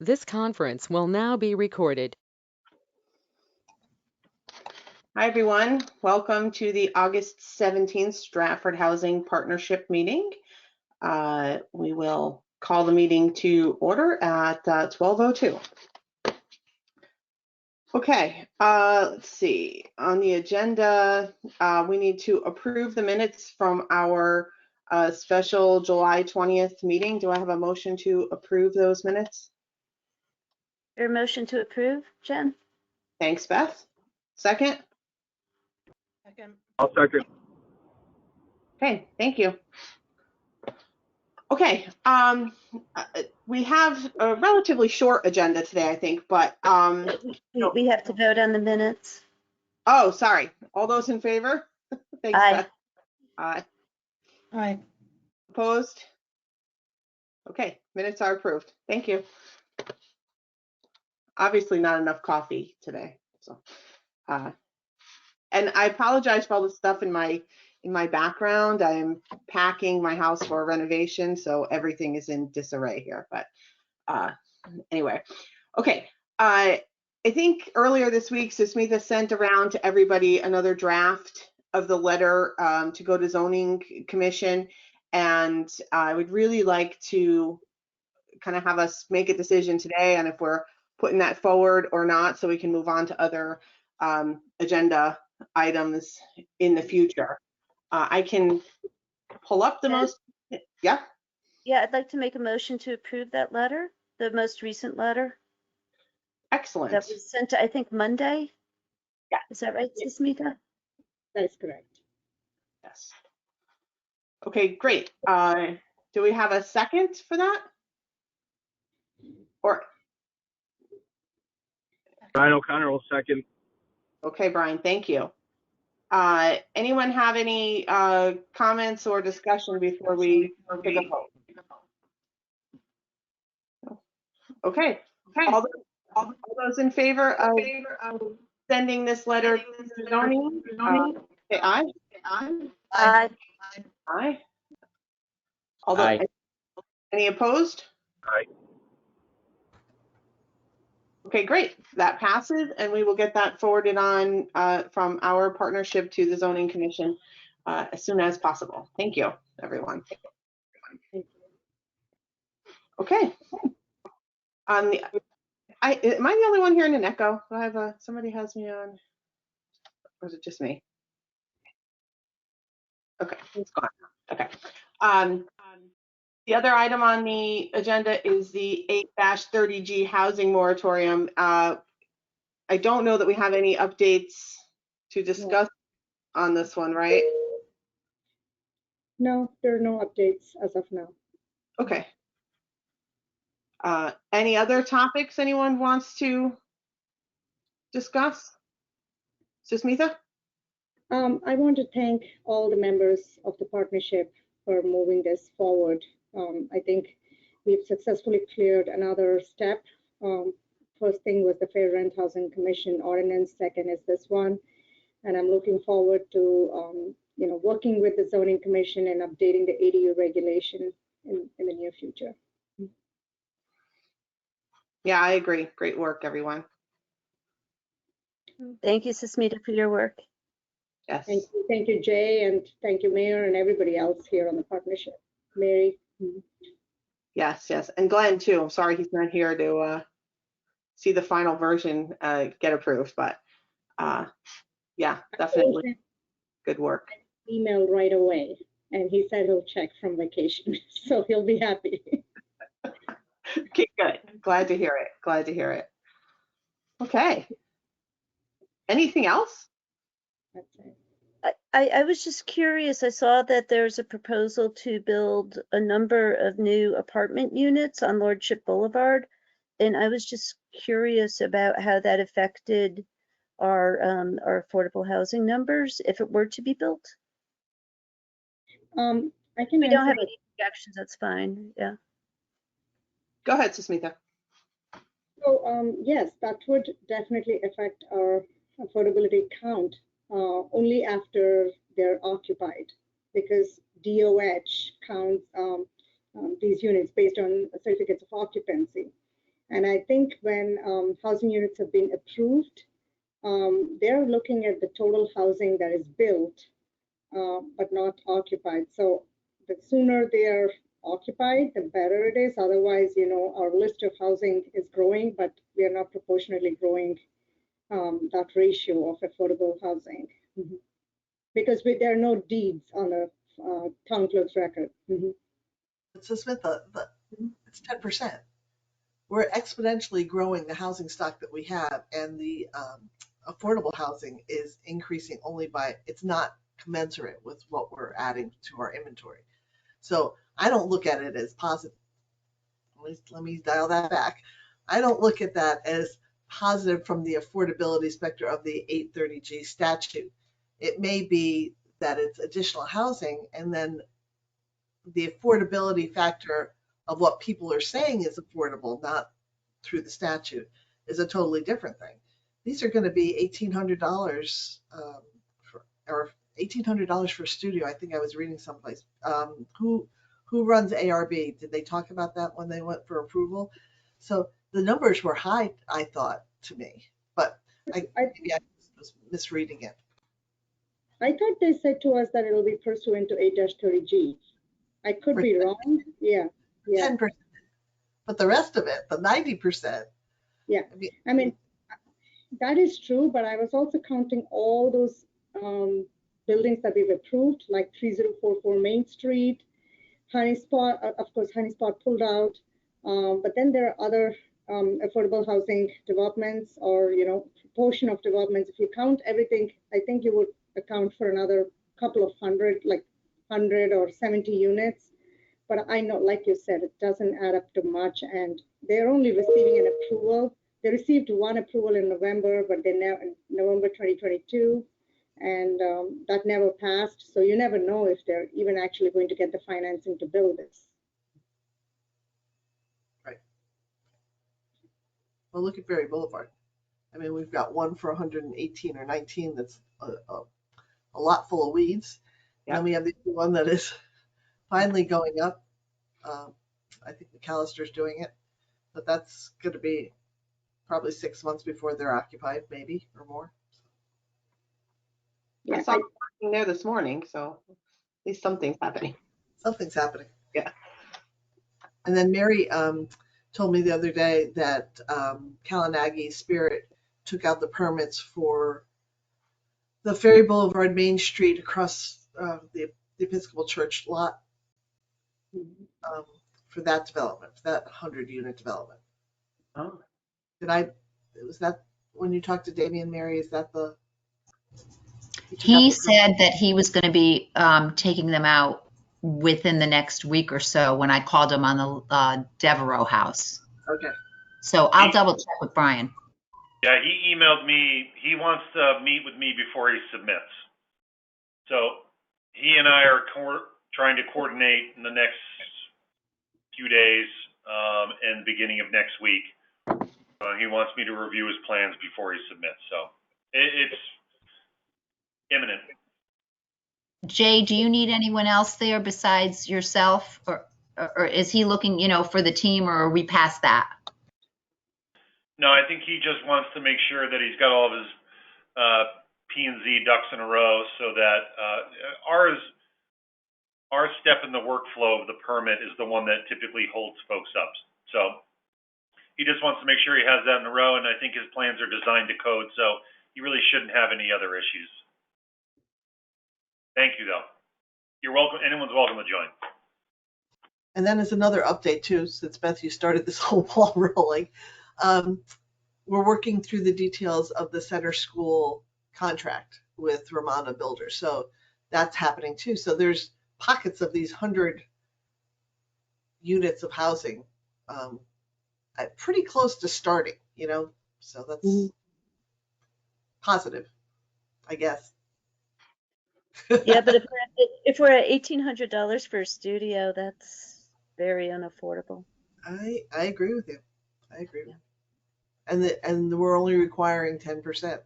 This conference will now be recorded. Hi, everyone. Welcome to the August 17th Stratford Housing Partnership meeting. We will call the meeting to order at 12:02. Okay, let's see. On the agenda, we need to approve the minutes from our special July 20th meeting. Do I have a motion to approve those minutes? Your motion to approve, Jen? Thanks, Beth. Second? Second. I'll second. Okay, thank you. Okay, we have a relatively short agenda today, I think, but We have to vote on the minutes. oh, sorry. All those in favor? Thanks, Aye. Beth. Aye. Aye. Opposed? Okay, minutes are approved. Thank you. Obviously not enough coffee today, so and I apologize for all the stuff in my background. I'm packing my house for a renovation, so everything is in disarray here, but anyway. Okay, I think earlier this week, Susmitha sent around to everybody another draft of the letter to go to Zoning Commission, and I would really like to kind of have us make a decision today on if we're putting that forward or not, so we can move on to other agenda items in the future. I can pull up the most, yeah? Yeah, I'd like to make a motion to approve that letter, the most recent letter Excellent. that was sent, I think, Monday. Yeah. Is that right, Susmitha? That is correct. Yes. Okay, great. Do we have a second for that? Or Brian O'Connor will second. okay, Brian, thank you. Anyone have any comments or discussion before we take a vote? Okay. All those in favor of sending this letter to zoning? Say aye. Aye. Aye. Although, any opposed? Aye. Okay, great. That passes, and we will get that forwarded on from our partnership to the Zoning Commission as soon as possible. Thank you, everyone. Okay. Am I the only one hearing an echo? Do I have somebody has me on, or is it just me? Okay, it's gone. Okay. The other item on the agenda is the 8-30G housing moratorium. I don't know that we have any updates to discuss on this one, right? No, there are no updates as of now. Okay. Any other topics anyone wants to discuss? Susmitha? I want to thank all the members of the partnership for moving this forward. I think we've successfully cleared another step. First thing was the Fair Rent Housing Commission ordinance. Second is this one. And I'm looking forward to working with the Zoning Commission and updating the ADU regulation in the near future. Yeah, I agree. Great work, everyone. Thank you, Susmitha, for your work. Yes. Thank you, Jay, and thank you, Mayor, and everybody else here on the partnership. Mary. Yes, and Glenn too. I'm sorry he's not here to see the final version get approved, but yeah, definitely good work. Email right away, and he said he'll check from vacation, so he'll be happy. Okay, good. Glad to hear it. Okay. Anything else? That's it. I was just curious. I saw that there's a proposal to build a number of new apartment units on Lordship Boulevard, and I was just curious about how that affected our affordable housing numbers if it were to be built. I can. We don't have any objections. That's fine. Yeah. Go ahead, Susmitha. So yes, that would definitely affect our affordability count only after they're occupied, because DOH counts these units based on certificates of occupancy. And I think when housing units have been approved, they're looking at the total housing that is built, but not occupied. So the sooner they are occupied, the better it is. Otherwise, our list of housing is growing, but we are not proportionately growing that ratio of affordable housing. Because there are no deeds on the town clerk's record. So Smith, it's 10%. We're exponentially growing the housing stock that we have, and the affordable housing is increasing only by, it's not commensurate with what we're adding to our inventory. So I don't look at it as positive. Let me dial that back. I don't look at that as positive from the affordability spectrum of the 830G statute. It may be that it's additional housing, and then the affordability factor of what people are saying is affordable, not through the statute, is a totally different thing. These are going to be $1,800 or $1,800 for a studio. I think I was reading someplace. Who runs ARB? Did they talk about that when they went for approval? So the numbers were high, I thought, to me, but maybe I was misreading it. I thought they said to us that it'll be pursuant to 8-30G. I could be wrong. Yeah. 10%. But the rest of it, the 90%. Yeah. I mean, that is true, but I was also counting all those buildings that we've approved, like 3044 Main Street, Honey Spot. Of course, Honey Spot pulled out. But then there are other affordable housing developments, or, proportion of developments. If you count everything, I think you would account for another couple of hundred, like 100 or 70 units. But I know, like you said, it doesn't add up to much, and they're only receiving an approval. They received one approval in November, but they never, November 2022, and that never passed. So you never know if they're even actually going to get the financing to build this. Right. Well, look at Berry Boulevard. I mean, we've got one for 118 or 19 that's a lot full of weeds. Yeah. And then we have the one that is finally going up. I think McAllister's doing it, but that's going to be probably 6 months before they're occupied, maybe, or more. Yeah, I saw something there this morning, so at least something's happening. Something's happening. Yeah. And then Mary told me the other day that Kalanagi Spirit took out the permits for the Ferry Boulevard Main Street across the Episcopal Church lot for that development, for that 100-unit development. Oh. Was that when you talked to Damien, Mary? Is that the? He said that he was going to be taking them out within the next week or so when I called him on the Devereaux house. Okay. So I'll double check with Brian. Yeah, he emailed me. He wants to meet with me before he submits. So he and I are trying to coordinate in the next few days and beginning of next week. He wants me to review his plans before he submits. So it's imminent. Jay, do you need anyone else there besides yourself, or is he looking, for the team, or are we past that? No, I think he just wants to make sure that he's got all of his P&Z ducks in a row, so that our step in the workflow of the permit is the one that typically holds folks up. So he just wants to make sure he has that in a row, and I think his plans are designed to code, so he really shouldn't have any other issues. Thank you, though. You're welcome. Anyone's welcome to join. And then as another update, too, since Beth, you started this whole ball rolling, we're working through the details of the center school contract with Romana Builders. So that's happening, too. So there's pockets of these 100 units of housing pretty close to starting, so that's positive, I guess. Yeah, but if we're at $1,800 for a studio, that's very unaffordable. I agree with you. I agree with you. And we're only requiring 10%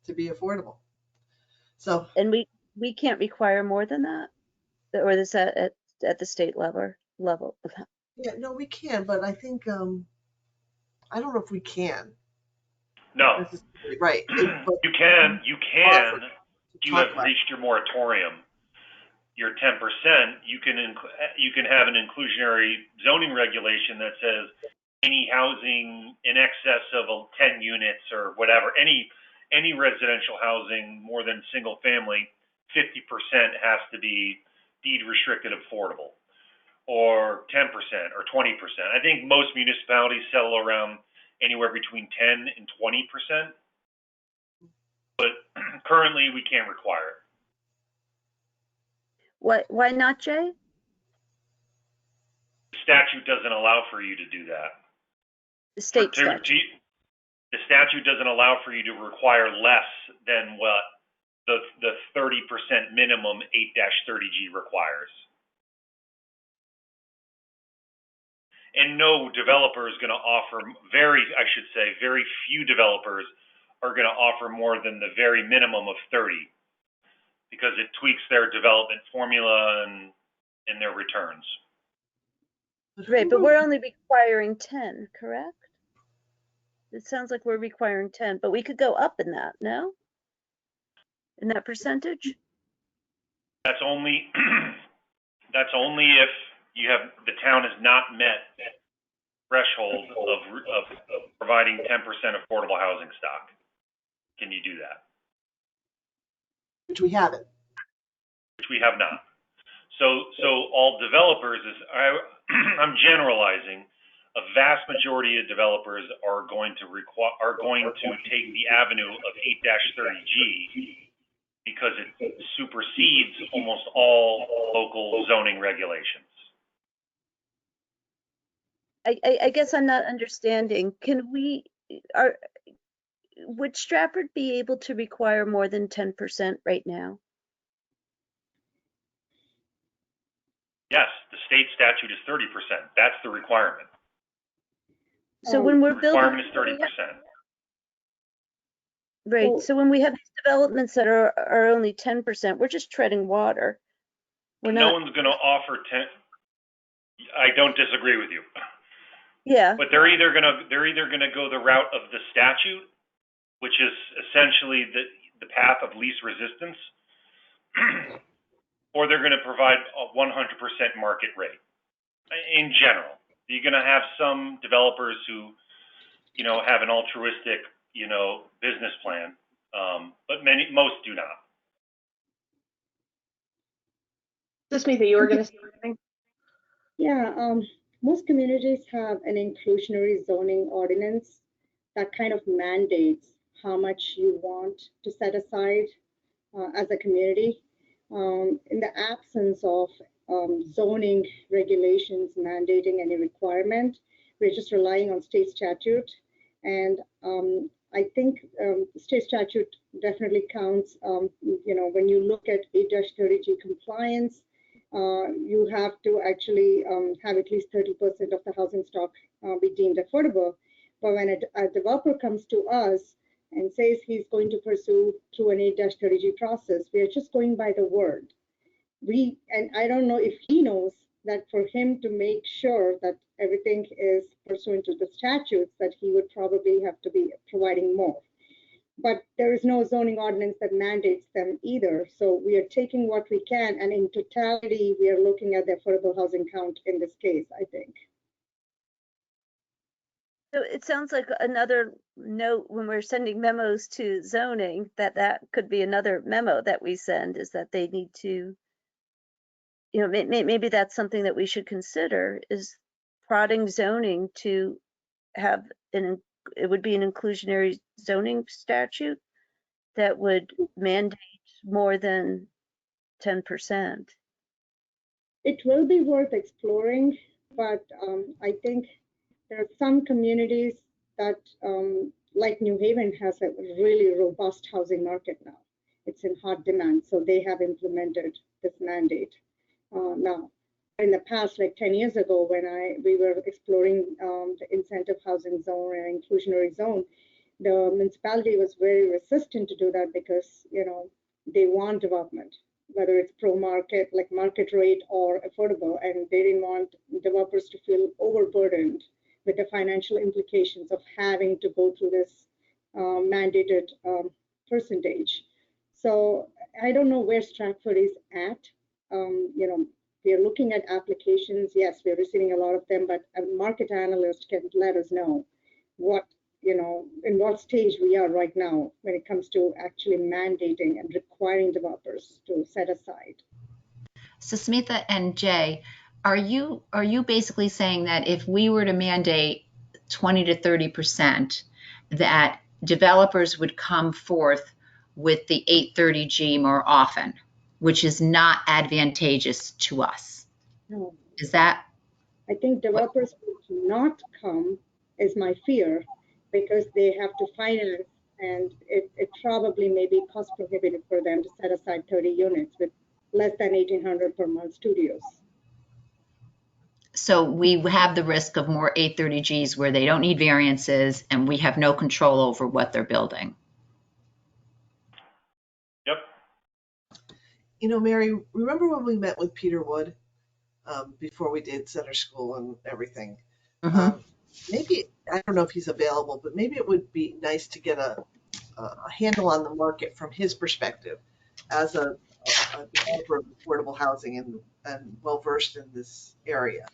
to be affordable. So and we can't require more than that, or is that at the state level? Yeah, no, we can, but I think I don't know if we can No, necessarily, right? But you can. offer If to you talk have about. reached your moratorium, your 10%, you can have an inclusionary zoning regulation that says any housing in excess of 10 units or whatever, any residential housing more than single family, 50% has to be deed restricted affordable, or 10% or 20%. I think most municipalities settle around anywhere between 10 and 20%, but currently we can't require it. Why not, Jay? The statute doesn't allow for you to do that. The state statute. The statute doesn't allow for you to require less than what the 30% minimum 8-30G requires. And no developer is going to offer very few developers are going to offer more than the very minimum of 30, because it tweaks their development formula and their returns. Right, but we're only requiring 10, correct? It sounds like we're requiring 10, but we could go up in that, no? In that percentage? That's only if the town has not met threshold of providing 10% affordable housing stock. Can you do that? Which we haven't. Which we have not. So all developers I'm generalizing. A vast majority of developers are going to take the avenue of 8-30G because it supersedes almost all local zoning regulations. I guess I'm not understanding. Would Stratford be able to require more than 10% right now? Yes, the state statute is 30%. That's the requirement. So when we're The building, requirement is 30%. right? Well- So when we have these developments that are only 10%, we're just treading water. No one's going to offer 10. I don't disagree with you. Yeah. But they're either going to go the route of the statute, which is essentially the path of least resistance, or they're going to provide a 100% market rate. In general, you're going to have some developers who, have an altruistic, business plan, but most do not. Smitha, you were going to say something? Yeah, most communities have an inclusionary zoning ordinance that kind of mandates how much you want to set aside as a community. In the absence of zoning regulations mandating any requirement, we're just relying on state statute. And I think state statute definitely counts. When you look at 8-30G compliance, you have to actually have at least 30% of the housing stock be deemed affordable. But when a developer comes to us and says he's going to pursue through an 8-30G process, we are just going by the word. And I don't know if he knows that for him to make sure that everything is pursuant to the statutes, that he would probably have to be providing more. But there is no zoning ordinance that mandates them either. So we are taking what we can, and in totality, we are looking at the affordable housing count in this case, I think. So it sounds like another note when we're sending memos to zoning, that could be another memo that we send, is that they need to, maybe that's something that we should consider, is prodding zoning to have it would be an inclusionary zoning statute that would mandate more than 10%. It will be worth exploring, but I think there are some communities that, like New Haven, has a really robust housing market now. It's in hot demand, so they have implemented this mandate now. In the past, like 10 years ago, when we were exploring the incentive housing zone and inclusionary zone, the municipality was very resistant to do that because, they want development, whether it's pro-market, like market rate, or affordable, and they didn't want developers to feel overburdened with the financial implications of having to go through this mandated percentage. So I don't know where Stratford is at. You know, we are looking at applications. Yes, we're receiving a lot of them, but a market analyst can let us know what, you know, in what stage we are right now when it comes to actually mandating and requiring developers to set aside. So Smitha and Jay, are you basically saying that if we were to mandate 20 to 30%, that developers would come forth with the 830G more often, which is not advantageous to us? No, Is that? I think developers will not come is my fear, because they have to finance, and it probably may be cost prohibitive for them to set aside 30 units with less than 1,800 per month studios. So we have the risk of more 830Gs where they don't need variances and we have no control over what they're building. Yep. You know, Mary, remember when we met with Peter Wood before we did center school and everything? Mm-hmm. Maybe, I don't know if he's available, but maybe it would be nice to get a handle on the market from his perspective as a developer of affordable housing and well-versed in this area.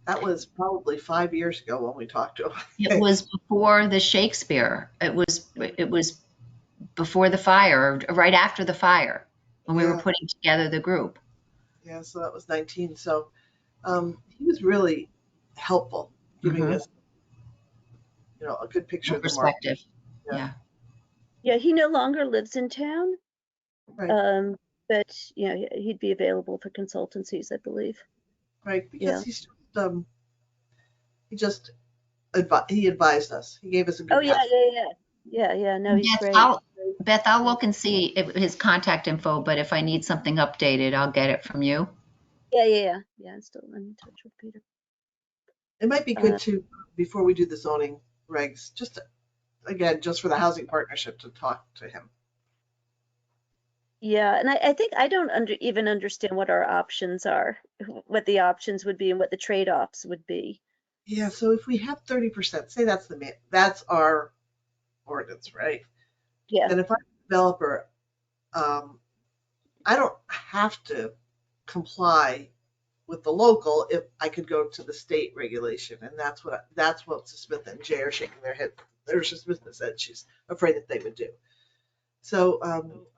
That was probably 5 years ago when we talked to him. It was before the Shakespeare. It was before the fire, or right after the fire, when we were putting together the group. Yeah, so that was 19. So he was really helpful, giving us, you know, a good picture of the Perspective. market. Yeah, he no longer lives in town, Right. but you know, he'd be available for consultancies, I believe. Right, because he advised us. He gave us a good path. Yeah. No, he's great. Beth, I'll look and see his contact info, but if I need something updated, I'll get it from you. Yeah. I'm still in touch with Peter. It might be good to, before we do the zoning regs, just for the housing partnership to talk to him. Yeah, and I think I don't even understand what our options are, what the options would be and what the trade-offs would be. Yeah, so if we have 30%, say that's our ordinance, right? Yeah. Then if I'm a developer, I don't have to comply with the local if I could go to the state regulation, and that's what Smith and Jay are shaking their head. There's Smith said she's afraid that they would do. So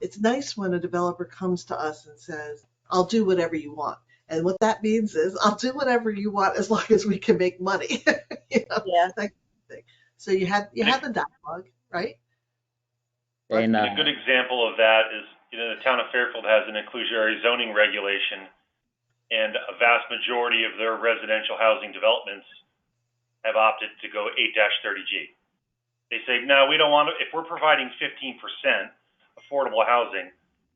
it's nice when a developer comes to us and says, "I'll do whatever you want," and what that means is, "I'll do whatever you want as long as we can make money." You know, yeah. That kind of thing. So you had the dialogue, right? And a good example of that is, you know, the town of Fairfield has an inclusionary zoning regulation, and a vast majority of their residential housing developments have opted to go 8-30G. They say, no, we don't want to, if we're providing 15% affordable housing,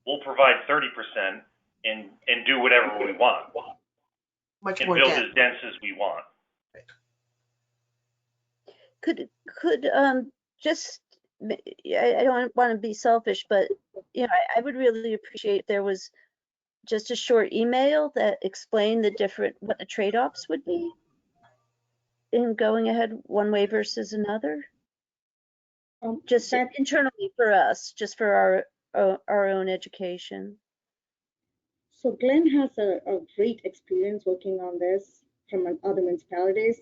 we'll provide 30% and do whatever we want. Much and more build dense. as dense as we want. Could just, I don't want to be selfish, but you know, I would really appreciate if there was just a short email that explained what the trade-offs would be in going ahead one way versus another. Just internally for us, just for our own education. So Glenn has a great experience working on this from other municipalities,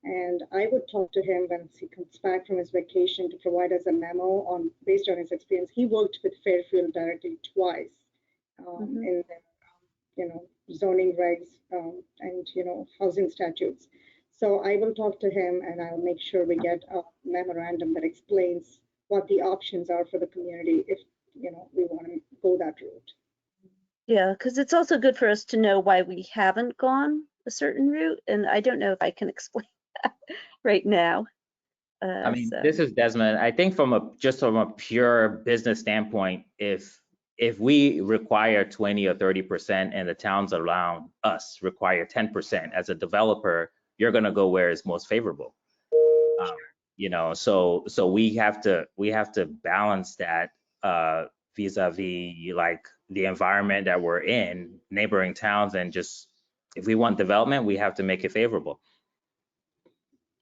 and I would talk to him when he comes back from his vacation to provide us a memo based on his experience. He worked with Fairfield directly twice in the, zoning regs and housing statutes. So I will talk to him, and I'll make sure we get a memorandum that explains what the options are for the community if we want to go that route. Yeah, because it's also good for us to know why we haven't gone a certain route, and I don't know if I can explain that right now. I mean, this is Desmond. I think from a pure business standpoint, if we require 20 or 30% and the towns around us require 10%, as a developer, you're going to go where it's most favorable. So we have to balance that vis-a-vis like the environment that we're in, neighboring towns, and just If we want development, we have to make it favorable.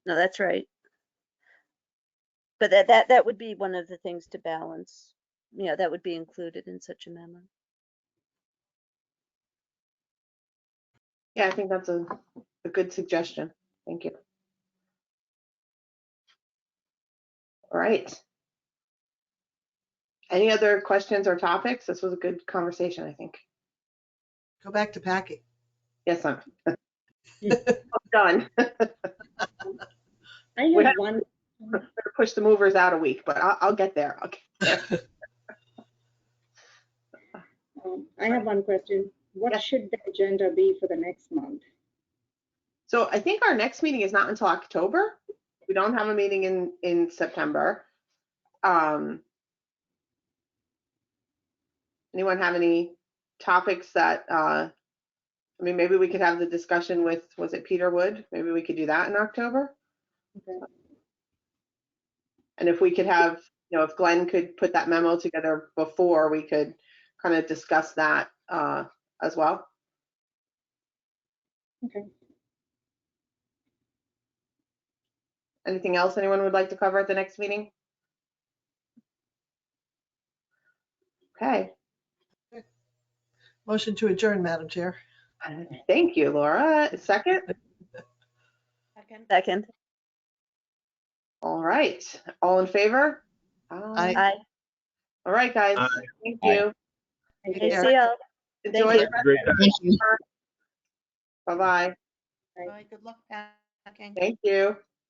No, that's right. But that would be one of the things to balance. Yeah, that would be included in such a memo. Yeah, I think that's a good suggestion. Thank you. All right. Any other questions or topics? This was a good conversation, I think. Go back to packing. Yes, I'm done. I have one. Better push the movers out a week, but I'll get there. I'll get there. I have one question. What Yes. should the agenda be for the next month? So I think our next meeting is not until October. We don't have a meeting in September. Anyone have any topics that, I mean, maybe we could have the discussion with, was it Peter Wood? Maybe we could do that in October. Okay. And if we could have, if Glenn could put that memo together before, we could kind of discuss that as well. Okay. Anything else anyone would like to cover at the next meeting? Okay. Motion to adjourn, Madam Chair. Thank you, Laura. Second? Second. All right. All in favor? Aye. Aye. All right, guys. Aye. Thank Aye. you. Thank Okay, you. see y'all. Enjoy you. the rest. Great. Thank you. Bye-bye. Good luck packing. Thank you.